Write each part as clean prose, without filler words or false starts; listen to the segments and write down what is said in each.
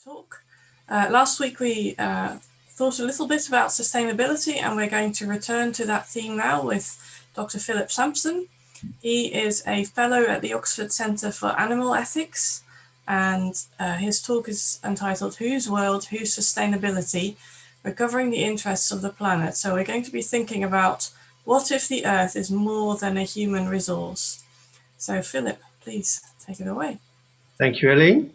talk. Last week we thought a little bit about sustainability, and we're going to return to that theme now with Dr. Philip Sampson. He is a fellow at the Oxford Centre for Animal Ethics, and his talk is entitled Whose World, Whose Sustainability? Recovering the Interests of the Planet. So we're going to be thinking about what if the Earth is more than a human resource? So Philip, please take it away. Thank you, Eileen.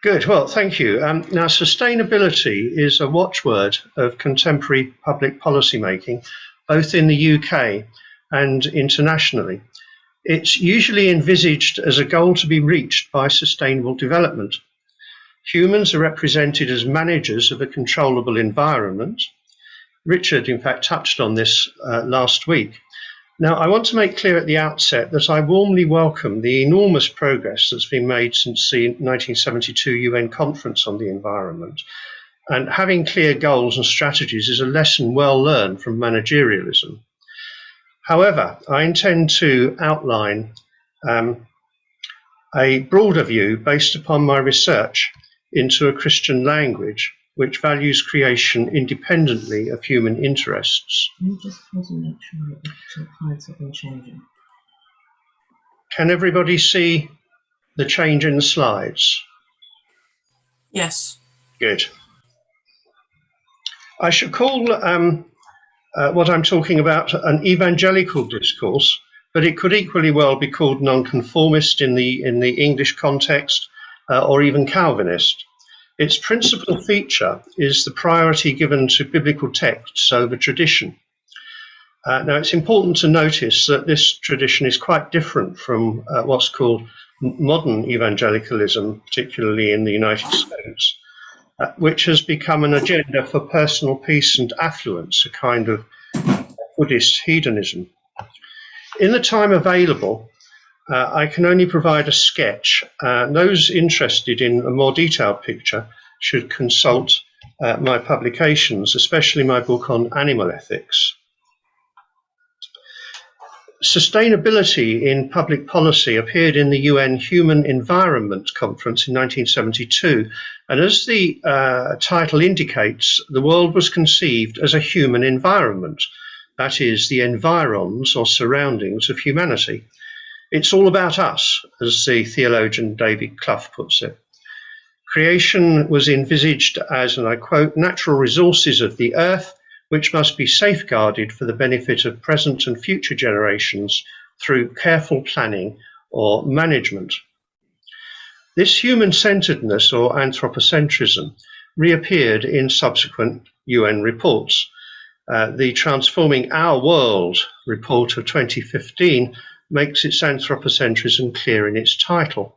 Good, well, thank you. Now, sustainability is a watchword of contemporary public policy making, both in the UK and internationally. It's usually envisaged as a goal to be reached by sustainable development. Humans are represented as managers of a controllable environment. Richard, in fact, touched on this last week. Now, I want to make clear at the outset that I warmly welcome the enormous progress that's been made since the 1972 UN Conference on the Environment. And having clear goals and strategies is a lesson well learned from managerialism. However, I intend to outline a broader view based upon my research into a Christian language which values creation independently of human interests. Can you just pause and make sure that the slides have been changing? Can everybody see the change in the slides? Yes. Good. I should call what I'm talking about an evangelical discourse, but it could equally well be called nonconformist in the English context, or even Calvinist. Its principal feature is the priority given to biblical texts over tradition. Now, it's important to notice that this tradition is quite different from what's called modern evangelicalism, particularly in the United States, which has become an agenda for personal peace and affluence, a kind of Buddhist hedonism. In the time available, I can only provide a sketch. Those interested in a more detailed picture should consult my publications, especially my book on animal ethics. Sustainability in public policy appeared in the UN Human Environment Conference in 1972, and as the title indicates, the world was conceived as a human environment, that is, the environs or surroundings of humanity. It's all about us, as the theologian David Clough puts it. Creation was envisaged as, and I quote, natural resources of the earth, which must be safeguarded for the benefit of present and future generations through careful planning or management. This human-centeredness or anthropocentrism reappeared in subsequent UN reports. The Transforming Our World report of 2015 makes its anthropocentrism clear in its title.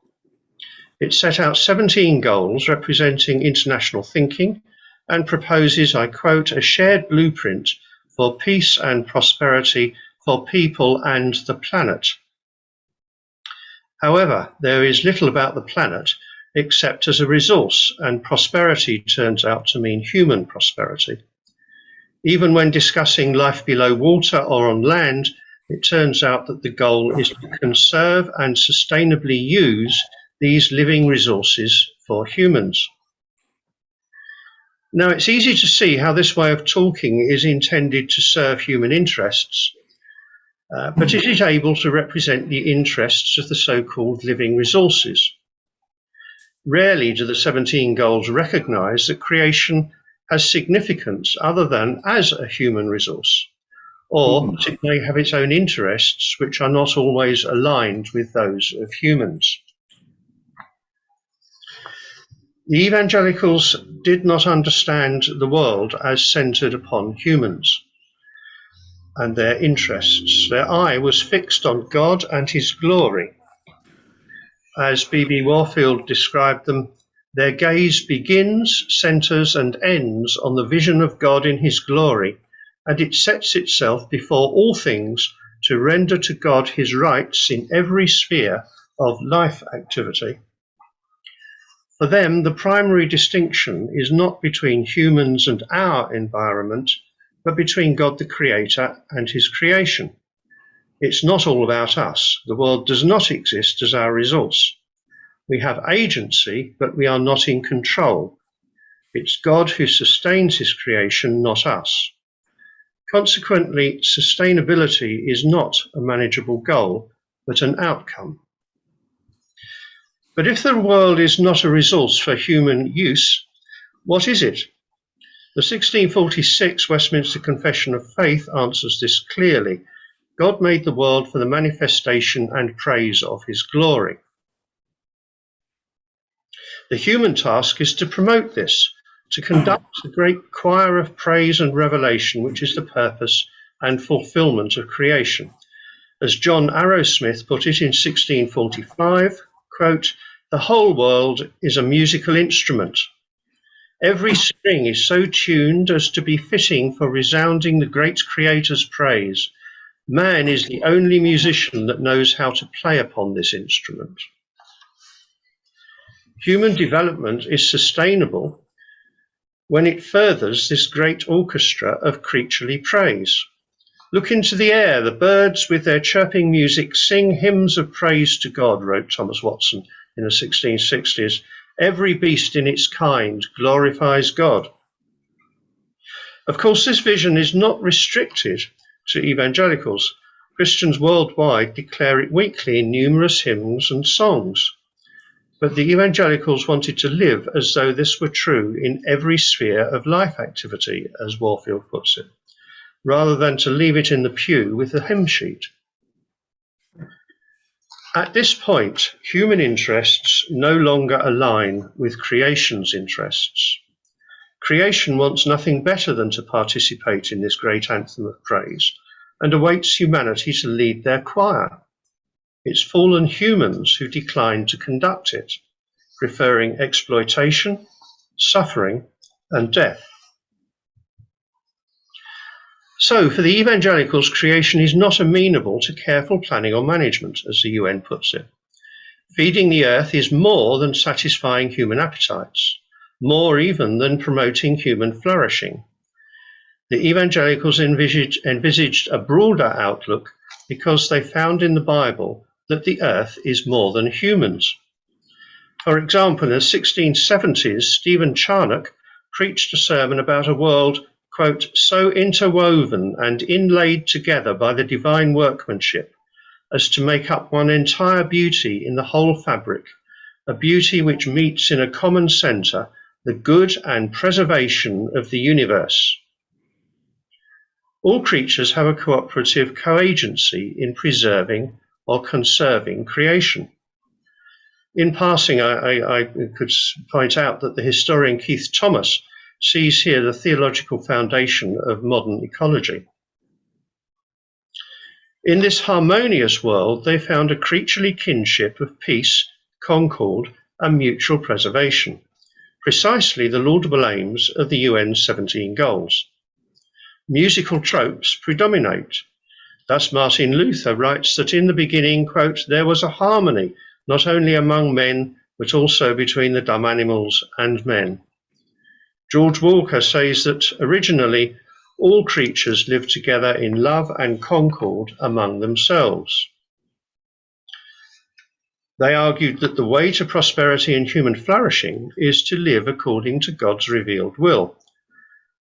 It set out 17 goals representing international thinking and proposes, I quote, a shared blueprint for peace and prosperity for people and the planet. However, there is little about the planet except as a resource, and prosperity turns out to mean human prosperity. Even when discussing life below water or on land, it turns out that the goal is to conserve and sustainably use these living resources for humans. Now, it's easy to see how this way of talking is intended to serve human interests, but it is able to represent the interests of the so-called living resources. Rarely do the 17 goals recognize that creation has significance other than as a human resource, or that it may have its own interests which are not always aligned with those of humans. The evangelicals did not understand the world as centered upon humans and their interests. Their eye was fixed on God and his glory. As B.B. Warfield described them, their gaze begins, centers, and ends on the vision of God in his glory, and it sets itself before all things to render to God his rights in every sphere of life activity. For them, the primary distinction is not between humans and our environment, but between God the Creator and his creation. It's not all about us. The world does not exist as our resource. We have agency, but we are not in control. It's God who sustains his creation, not us. Consequently, sustainability is not a manageable goal, but an outcome. But if the world is not a resource for human use, what is it? The 1646 Westminster Confession of Faith answers this clearly. God made the world for the manifestation and praise of his glory. The human task is to promote this, to conduct the great choir of praise and revelation, which is the purpose and fulfillment of creation. As John Arrowsmith put it in 1645, quote, "The whole world is a musical instrument. Every string is so tuned as to be fitting for resounding the great Creator's praise. Man is the only musician that knows how to play upon this instrument." Human development is sustainable when it furthers this great orchestra of creaturely praise. "Look into the air, the birds with their chirping music sing hymns of praise to God," wrote Thomas Watson in the 1660s. "Every beast in its kind glorifies God." Of course, this vision is not restricted to evangelicals. Christians worldwide declare it weekly in numerous hymns and songs. But the evangelicals wanted to live as though this were true in every sphere of life activity, as Warfield puts it, rather than to leave it in the pew with the hymn sheet. At this point, human interests no longer align with creation's interests. Creation wants nothing better than to participate in this great anthem of praise and awaits humanity to lead their choir. It's fallen humans who decline to conduct it, preferring exploitation, suffering, and death. So, for the evangelicals, creation is not amenable to careful planning or management, as the UN puts it. Feeding the earth is more than satisfying human appetites, more even than promoting human flourishing. The evangelicals envisaged a broader outlook because they found in the Bible that the earth is more than humans. For example, in the 1670s, Stephen Charnock preached a sermon about a world, quote, "so interwoven and inlaid together by the divine workmanship as to make up one entire beauty in the whole fabric, a beauty which meets in a common centre the good and preservation of the universe." All creatures have a cooperative co-agency in preserving or conserving creation. In passing, I could point out that the historian Keith Thomas sees here the theological foundation of modern ecology. In this harmonious world, they found a creaturely kinship of peace, concord, and mutual preservation, precisely the laudable aims of the UN's 17 goals. Musical tropes predominate. Thus, Martin Luther writes that in the beginning, quote, "there was a harmony, not only among men, but also between the dumb animals and men." George Walker says that originally all creatures lived together in love and concord among themselves. They argued that the way to prosperity and human flourishing is to live according to God's revealed will.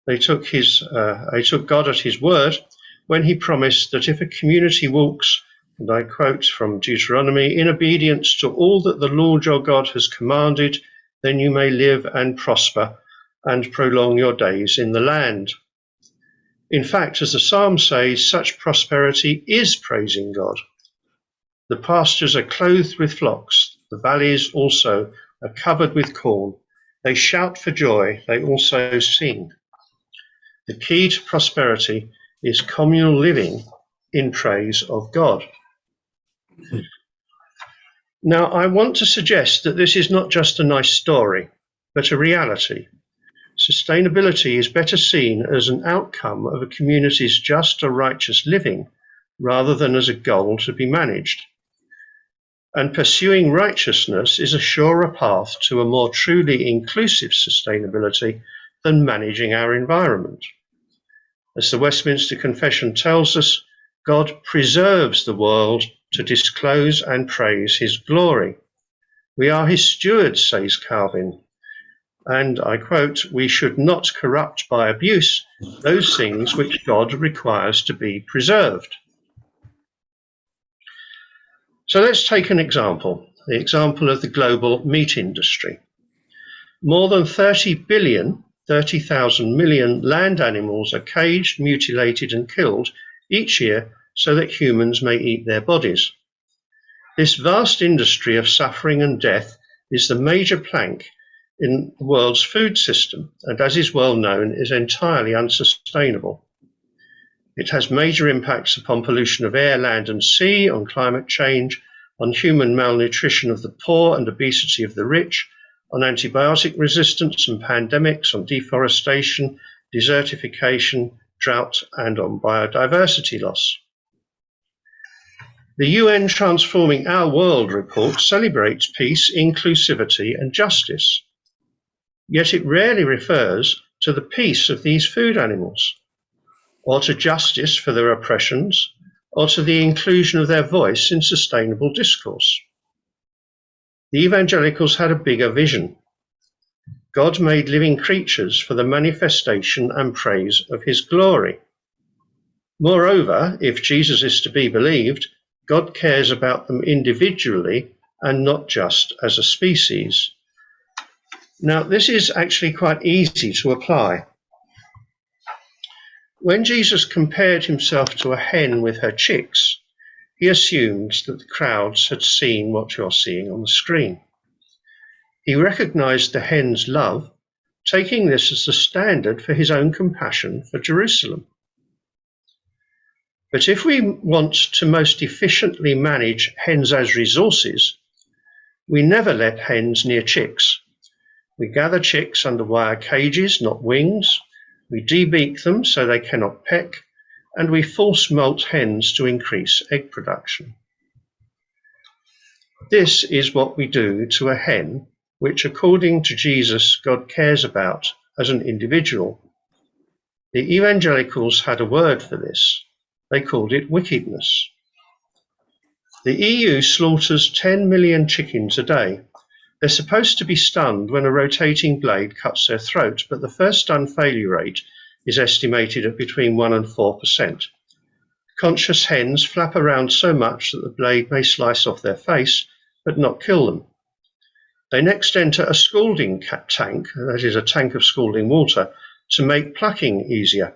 They took God at his word when he promised that if a community walks, and I quote from Deuteronomy, "in obedience to all that the Lord your God has commanded, then you may live and prosper and prolong your days in the land." In fact, as the psalm says, such prosperity is praising God. The pastures are clothed with flocks, the valleys also are covered with corn. They shout for joy, they also sing. The key to prosperity is communal living in praise of God. Now, I want to suggest that this is not just a nice story, but a reality. Sustainability is better seen as an outcome of a community's just or righteous living, rather than as a goal to be managed. And pursuing righteousness is a surer path to a more truly inclusive sustainability than managing our environment. As the Westminster Confession tells us, God preserves the world to disclose and praise his glory. We are his stewards, says Calvin. And I quote, we should not corrupt by abuse those things which God requires to be preserved. So let's take an example, the example of the global meat industry. More than 30,000 million land animals are caged, mutilated and killed each year so that humans may eat their bodies. This vast industry of suffering and death is the major plank in the world's food system, and as is well known, is entirely unsustainable. It has major impacts upon pollution of air, land and sea, on climate change, on human malnutrition of the poor and obesity of the rich, on antibiotic resistance and pandemics, on deforestation, desertification, drought, and on biodiversity loss. The UN Transforming Our World report celebrates peace, inclusivity, and justice. Yet it rarely refers to the peace of these food animals, or to justice for their oppressions, or to the inclusion of their voice in sustainable discourse. The evangelicals had a bigger vision. God made living creatures for the manifestation and praise of his glory. Moreover, if Jesus is to be believed, God cares about them individually and not just as a species. Now, this is actually quite easy to apply. When Jesus compared himself to a hen with her chicks, he assumed that the crowds had seen what you're seeing on the screen. He recognized the hen's love, taking this as the standard for his own compassion for Jerusalem. But if we want to most efficiently manage hens as resources, we never let hens near chicks. We gather chicks under wire cages, not wings. We debeak them so they cannot peck, and we force molt hens to increase egg production. This is what we do to a hen, which according to Jesus, God cares about as an individual. The evangelicals had a word for this. They called it wickedness. The EU slaughters 10 million chickens a day. They're supposed to be stunned when a rotating blade cuts their throat, but the first stun failure rate is estimated at between 1% and 4%. Conscious hens flap around so much that the blade may slice off their face, but not kill them. They next enter a scalding tank, that is a tank of scalding water, to make plucking easier.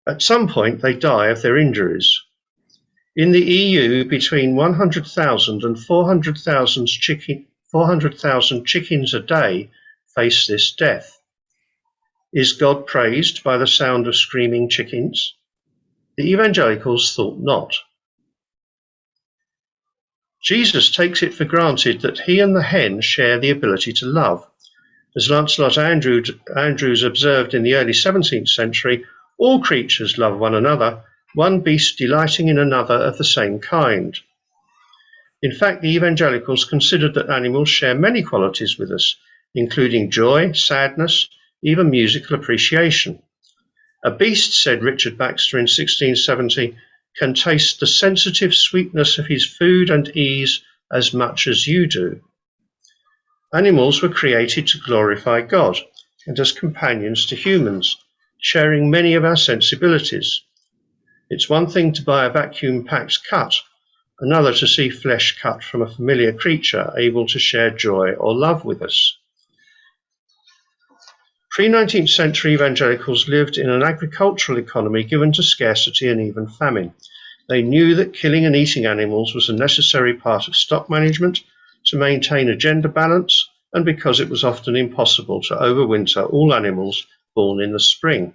At some point they die of their injuries. In the EU, between 100,000 and 400,000 chickens a day face this death. Is God praised by the sound of screaming chickens? The evangelicals thought not. Jesus takes it for granted that he and the hen share the ability to love. As Lancelot Andrewes observed in the early 17th century, all creatures love one another, one beast delighting in another of the same kind. In fact, the evangelicals considered that animals share many qualities with us, including joy, sadness, even musical appreciation. A beast, said Richard Baxter in 1670, can taste the sensitive sweetness of his food and ease as much as you do. Animals were created to glorify God and as companions to humans, sharing many of our sensibilities. It's one thing to buy a vacuum-packed cut, another to see flesh cut from a familiar creature able to share joy or love with us. Pre-19th century evangelicals lived in an agricultural economy given to scarcity and even famine. They knew that killing and eating animals was a necessary part of stock management to maintain a gender balance, and because it was often impossible to overwinter all animals born in the spring.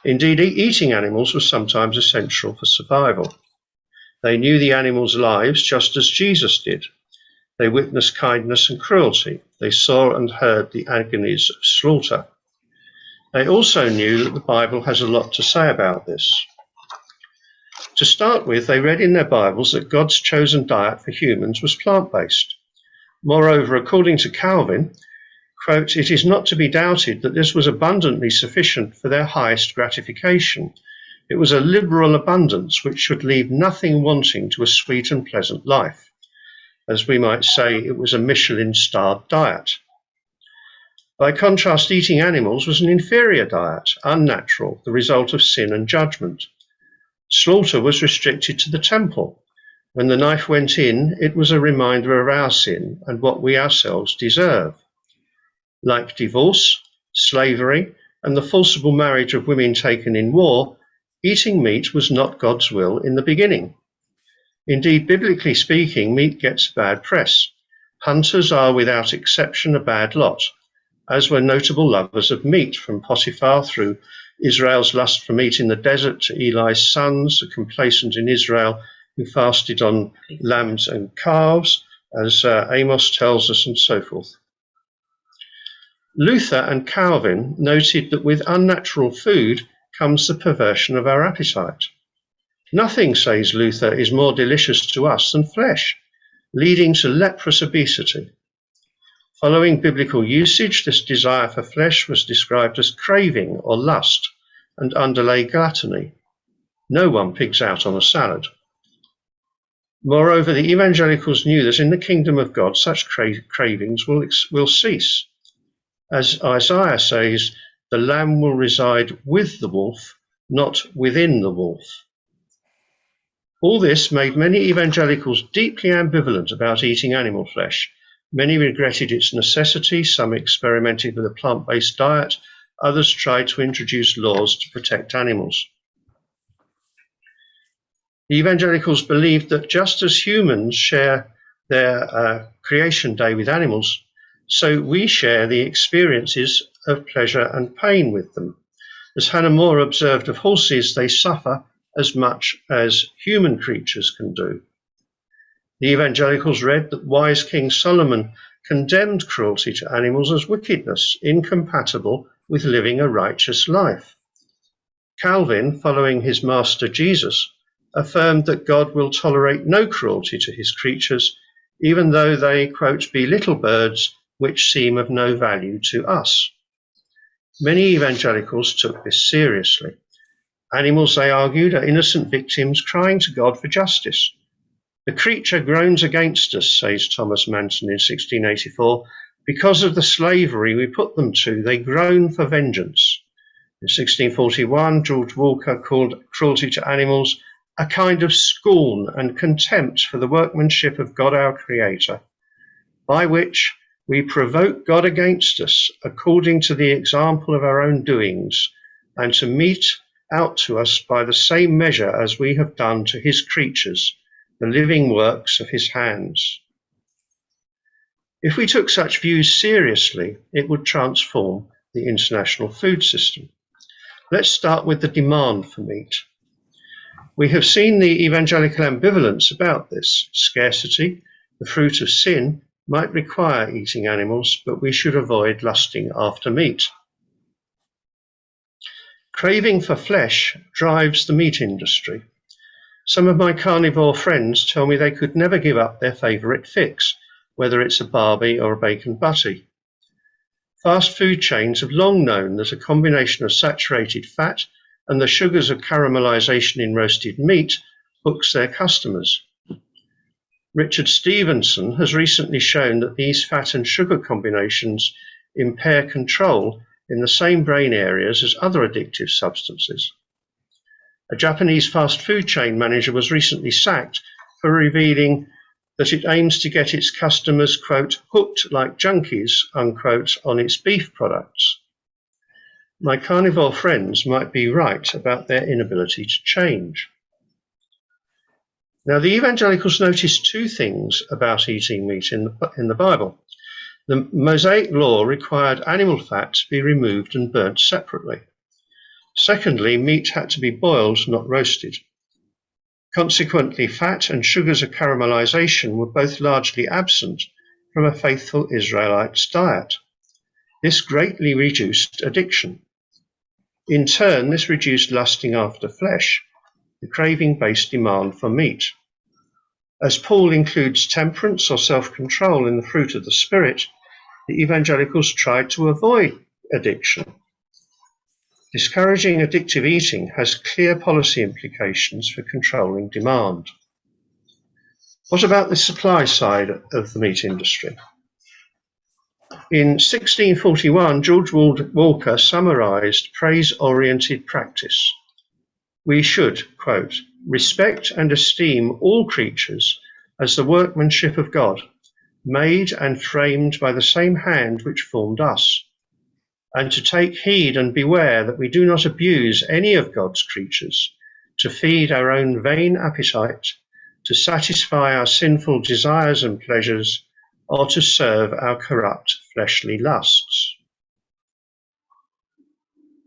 Indeed, eating animals was sometimes essential for survival. They knew the animals' lives just as Jesus did. They witnessed kindness and cruelty. They saw and heard the agonies of slaughter. They also knew that the Bible has a lot to say about this. To start with, they read in their Bibles that God's chosen diet for humans was plant-based. Moreover, according to Calvin, quote, it is not to be doubted that this was abundantly sufficient for their highest gratification. It was a liberal abundance which should leave nothing wanting to a sweet and pleasant life. As we might say, it was a Michelin-starred diet. By contrast, eating animals was an inferior diet, unnatural, the result of sin and judgment. Slaughter was restricted to the temple. When the knife went in, it was a reminder of our sin and what we ourselves deserve. Like divorce, slavery, and the forcible marriage of women taken in war, eating meat was not God's will in the beginning. Indeed, biblically speaking, meat gets bad press. Hunters are without exception a bad lot, as were notable lovers of meat, from Potiphar through Israel's lust for meat in the desert to Eli's sons, the complacent in Israel who fasted on lambs and calves, as Amos tells us, and so forth. Luther and Calvin noted that with unnatural food comes the perversion of our appetite. Nothing, says Luther, is more delicious to us than flesh, leading to leprous obesity. Following biblical usage, this desire for flesh was described as craving or lust and underlay gluttony. No one pigs out on a salad. Moreover, the evangelicals knew that in the kingdom of God, such cravings will cease. As Isaiah says, the lamb will reside with the wolf, not within the wolf. All this made many evangelicals deeply ambivalent about eating animal flesh. Many regretted its necessity, some experimented with a plant-based diet, others tried to introduce laws to protect animals. The evangelicals believed that just as humans share their creation day with animals, so we share the experiences of pleasure and pain with them. As Hannah More observed of horses, they suffer as much as human creatures can do. The evangelicals read that wise King Solomon condemned cruelty to animals as wickedness, incompatible with living a righteous life. Calvin, following his master Jesus, affirmed that God will tolerate no cruelty to his creatures, even though they, quote, be little birds which seem of no value to us. Many evangelicals took this seriously. Animals, they argued, are innocent victims crying to God for justice. The creature groans against us, says Thomas Manton in 1684. Because of the slavery we put them to, they groan for vengeance. In 1641, George Walker called cruelty to animals a kind of scorn and contempt for the workmanship of God our Creator, by which we provoke God against us according to the example of our own doings, and to mete out to us by the same measure as we have done to his creatures, the living works of his hands. If we took such views seriously, it would transform the international food system. Let's start with the demand for meat. We have seen the evangelical ambivalence about this. Scarcity, the fruit of sin, might require eating animals, but we should avoid lusting after meat. Craving for flesh drives the meat industry. Some of my carnivore friends tell me they could never give up their favourite fix, whether it's a Barbie or a bacon butty. Fast food chains have long known that a combination of saturated fat and the sugars of caramelization in roasted meat hooks their customers. Richard Stevenson has recently shown that these fat and sugar combinations impair control in the same brain areas as other addictive substances. A Japanese fast food chain manager was recently sacked for revealing that it aims to get its customers, quote, hooked like junkies, unquote, on its beef products. My carnivore friends might be right about their inability to change. Now, the evangelicals noticed two things about eating meat in the Bible. The Mosaic law required animal fat to be removed and burnt separately. Secondly, meat had to be boiled, not roasted. Consequently, fat and sugars of caramelization were both largely absent from a faithful Israelite's diet. This greatly reduced addiction. In turn, this reduced lusting after flesh, the craving-based demand for meat. As Paul includes temperance or self-control in the fruit of the Spirit, the evangelicals tried to avoid addiction. Discouraging addictive eating has clear policy implications for controlling demand. What about the supply side of the meat industry? In 1641, George Walker summarised praise-oriented practice. We should, quote, respect and esteem all creatures as the workmanship of God, made and framed by the same hand which formed us, and to take heed and beware that we do not abuse any of God's creatures to feed our own vain appetite, to satisfy our sinful desires and pleasures, or to serve our corrupt fleshly lusts.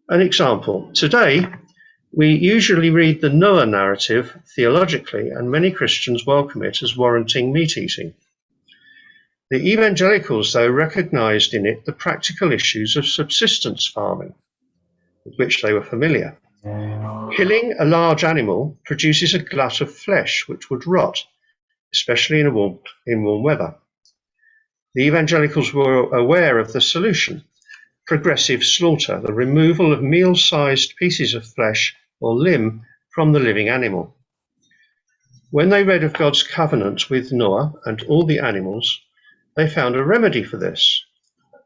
An example. Today, we usually read the Noah narrative theologically, and many Christians welcome it as warranting meat eating. The evangelicals, though, recognised in it the practical issues of subsistence farming, with which they were familiar. Killing a large animal produces a glut of flesh which would rot, especially in warm weather. The evangelicals were aware of the solution: progressive slaughter, the removal of meal-sized pieces of flesh or limb from the living animal. When they read of God's covenant with Noah and all the animals, they found a remedy for this.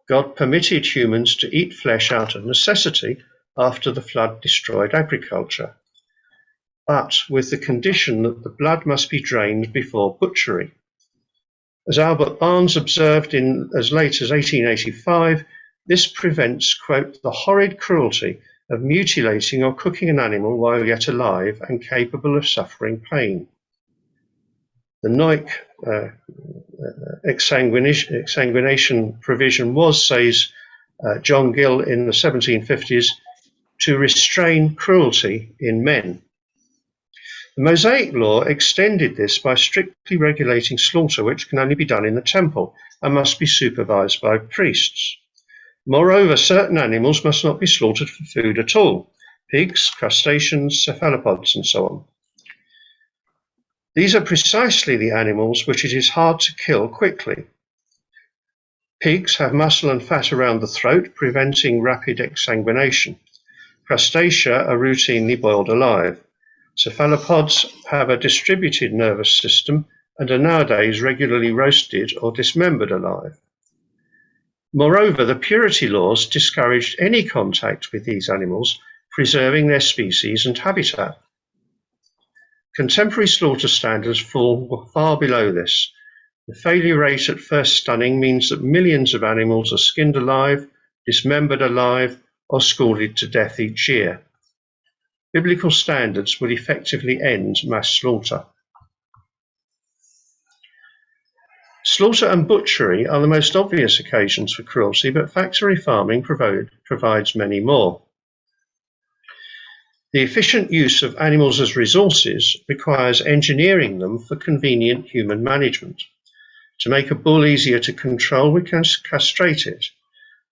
God permitted humans to eat flesh out of necessity after the flood destroyed agriculture, but with the condition that the blood must be drained before butchery. As Albert Barnes observed in as late as 1885, this prevents, quote, the horrid cruelty of mutilating or cooking an animal while yet alive and capable of suffering pain. The Noack exsanguination provision was, says John Gill in the 1750s, to restrain cruelty in men. The Mosaic law extended this by strictly regulating slaughter, which can only be done in the temple and must be supervised by priests. Moreover, certain animals must not be slaughtered for food at all: pigs, crustaceans, cephalopods, and so on. These are precisely the animals which it is hard to kill quickly. Pigs have muscle and fat around the throat, preventing rapid exsanguination. Crustacea are routinely boiled alive. Cephalopods have a distributed nervous system and are nowadays regularly roasted or dismembered alive. Moreover, the purity laws discouraged any contact with these animals, preserving their species and habitat. Contemporary slaughter standards fall far below this. The failure rate at first stunning means that millions of animals are skinned alive, dismembered alive, or scalded to death each year. Biblical standards would effectively end mass slaughter. Slaughter and butchery are the most obvious occasions for cruelty, but factory farming provides many more. The efficient use of animals as resources requires engineering them for convenient human management. To make a bull easier to control, we can castrate it.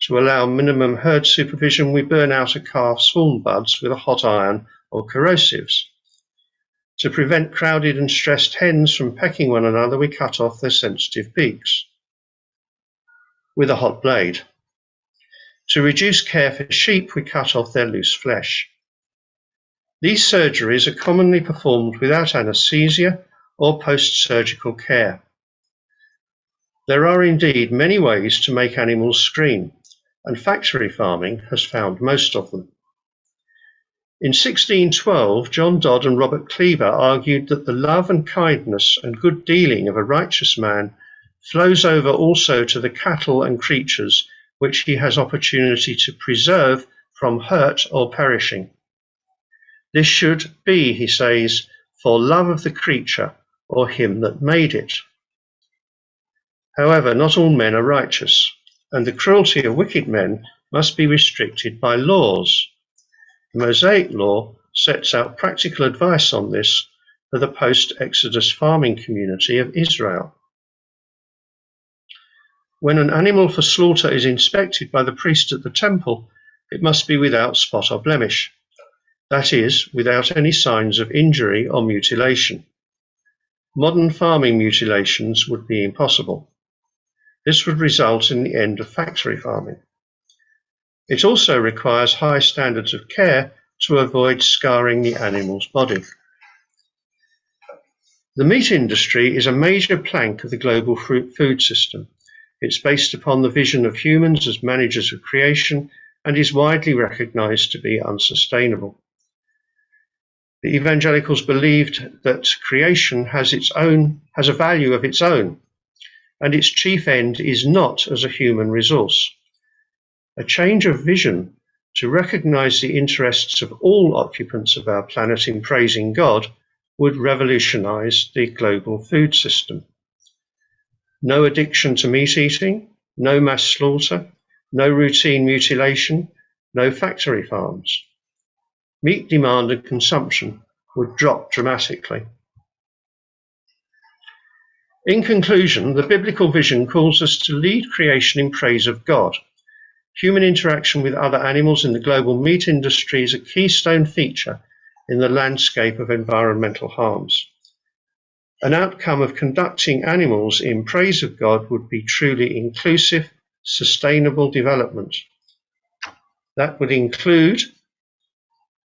To allow minimum herd supervision, we burn out a calf's horn buds with a hot iron or corrosives. To prevent crowded and stressed hens from pecking one another, we cut off their sensitive beaks with a hot blade. To reduce care for sheep, we cut off their loose flesh. These surgeries are commonly performed without anesthesia or post-surgical care. There are indeed many ways to make animals scream, and factory farming has found most of them. In 1612, John Dodd and Robert Cleaver argued that the love and kindness and good dealing of a righteous man flows over also to the cattle and creatures which he has opportunity to preserve from hurt or perishing. This should be, he says, for love of the creature or him that made it. However, not all men are righteous, and the cruelty of wicked men must be restricted by laws. The Mosaic law sets out practical advice on this for the post-Exodus farming community of Israel. When an animal for slaughter is inspected by the priest at the temple, it must be without spot or blemish. That is, without any signs of injury or mutilation. Modern farming mutilations would be impossible. This would result in the end of factory farming. It also requires high standards of care to avoid scarring the animal's body. The meat industry is a major plank of the global food system. It's based upon the vision of humans as managers of creation and is widely recognized to be unsustainable. The evangelicals believed that creation has a value of its own, and its chief end is not as a human resource. A change of vision to recognize the interests of all occupants of our planet in praising God would revolutionize the global food system. No addiction to meat eating, no mass slaughter, no routine mutilation, no factory farms. Meat demand and consumption would drop dramatically. In conclusion, the biblical vision calls us to lead creation in praise of God. Human interaction with other animals in the global meat industry is a keystone feature in the landscape of environmental harms. An outcome of conducting animals in praise of God would be truly inclusive, sustainable development. That would include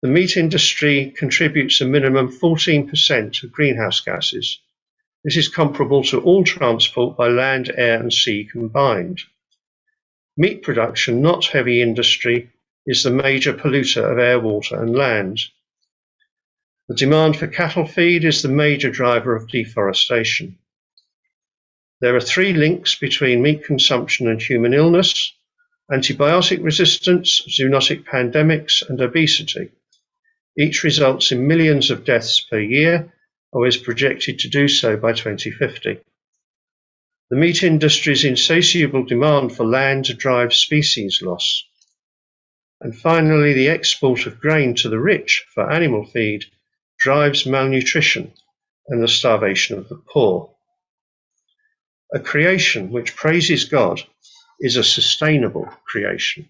the meat industry contributes a minimum 14% of greenhouse gases. This is comparable to all transport by land, air and sea combined. Meat production, not heavy industry, is the major polluter of air, water and land. The demand for cattle feed is the major driver of deforestation. There are 3 links between meat consumption and human illness: antibiotic resistance, zoonotic pandemics, and obesity. Each results in millions of deaths per year, or is projected to do so by 2050. The meat industry's insatiable demand for land drives species loss. And finally, the export of grain to the rich for animal feed drives malnutrition and the starvation of the poor. A creation which praises God is a sustainable creation.